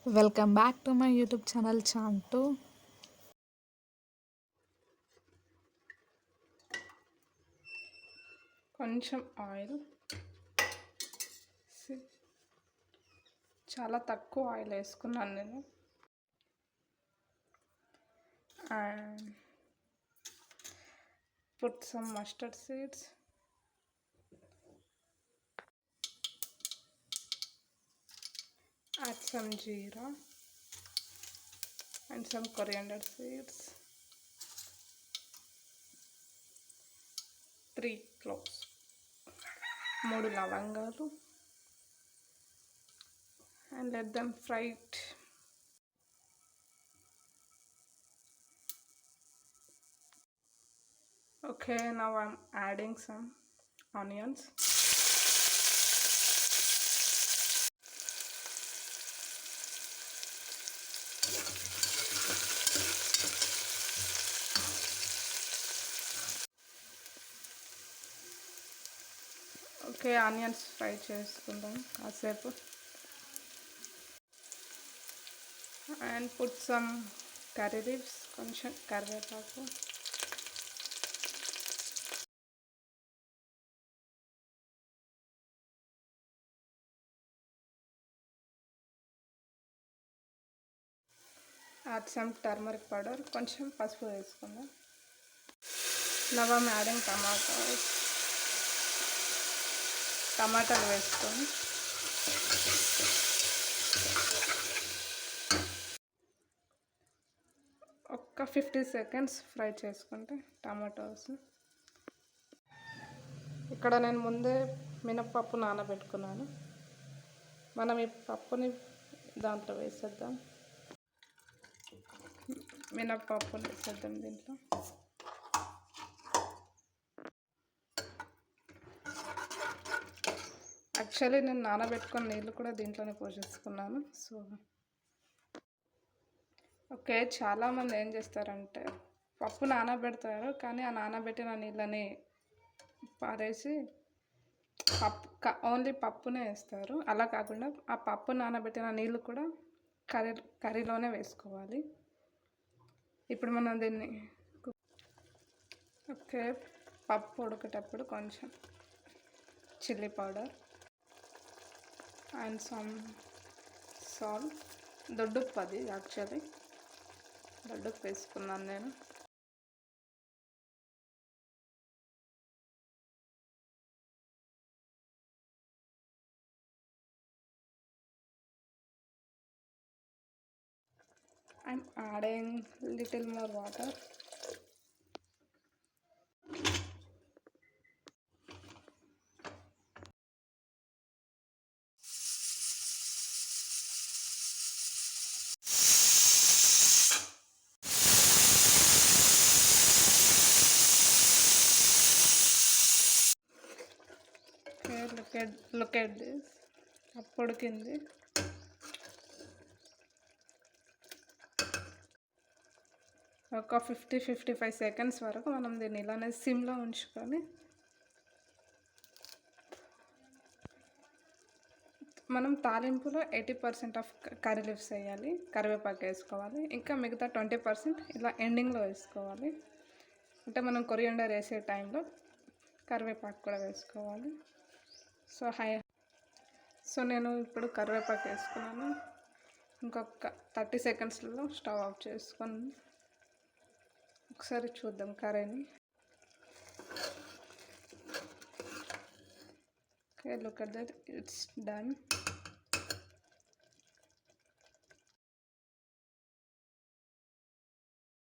Welcome back to my YouTube channel చాంటూ. కొంచెం oil, చాలా తక్కువ ఆయిల్ వేసుకున్నాను నేను. And put some mustard seeds, add some jeera and some coriander seeds, 3 cloves, 3 లవంగాలు, and let them fry it. Okay, now I'm adding some onions. Okay, onions fry చేసుకుందాం కాసేపు. And put some curry leaves, కొంచెం కరివేపాకు, add some turmeric powder, కొంచెం పసుపు వేసుకుందాం. Now I'm adding టమాటాలు వేసుకొని ఒక్క 50 సెకండ్స్ ఫ్రై చేసుకుంటే టమాటోస్. ఇక్కడ నేను ముందే మినప్పప్పు నానబెట్టుకున్నాను. మనం ఈ పప్పుని దాంట్లో వేసేద్దాం. మినప్పప్పుని వేసేద్దాం దీంట్లో. యాక్చువల్లీ నేను నానబెట్టుకున్న నీళ్ళు కూడా దీంట్లోనే పోసేసుకున్నాను. సో ఓకే, చాలామంది ఏం చేస్తారంటే పప్పు నానబెడతారు, కానీ ఆ నానబెట్టిన నీళ్ళని పారేసి ఓన్లీ పప్పునే వేస్తారు. అలా కాకుండా ఆ పప్పు నానబెట్టిన నీళ్ళు కూడా కర్రీలోనే వేసుకోవాలి. ఇప్పుడు మనం దీన్ని ఓకే, పప్పు ఉడికేటప్పుడు కొంచెం chilli powder and some salt, దొడ్డుప్పు, అది యాక్చువల్లీ దొడ్డుప్పు వేసుకున్నాను నేను. I'm adding little more water. Okay, look at this. ఉడికింది. ఒక 50-55 సెకండ్స్ వరకు మనం దీన్ని ఇలానే సిమ్లో ఉంచుకొని మనం తాలింపులో 80% ఆఫ్ కర్రీ లీవ్స్ వేయాలి, కరివేపాకు వేసుకోవాలి. ఇంకా మిగతా 20% ఇలా ఎండింగ్లో వేసుకోవాలి. అంటే మనం కొరియాండర్ వేసే టైంలో కరివేపాకు కూడా వేసుకోవాలి. సో నేను ఇప్పుడు కరివేపాకు వేసుకున్నాను. ఇంకొక 30 సెకండ్స్లో స్టవ్ ఆఫ్ చేసుకొని ఒకసారి చూద్దాం కర్రీని. Okay, look at that, it's done.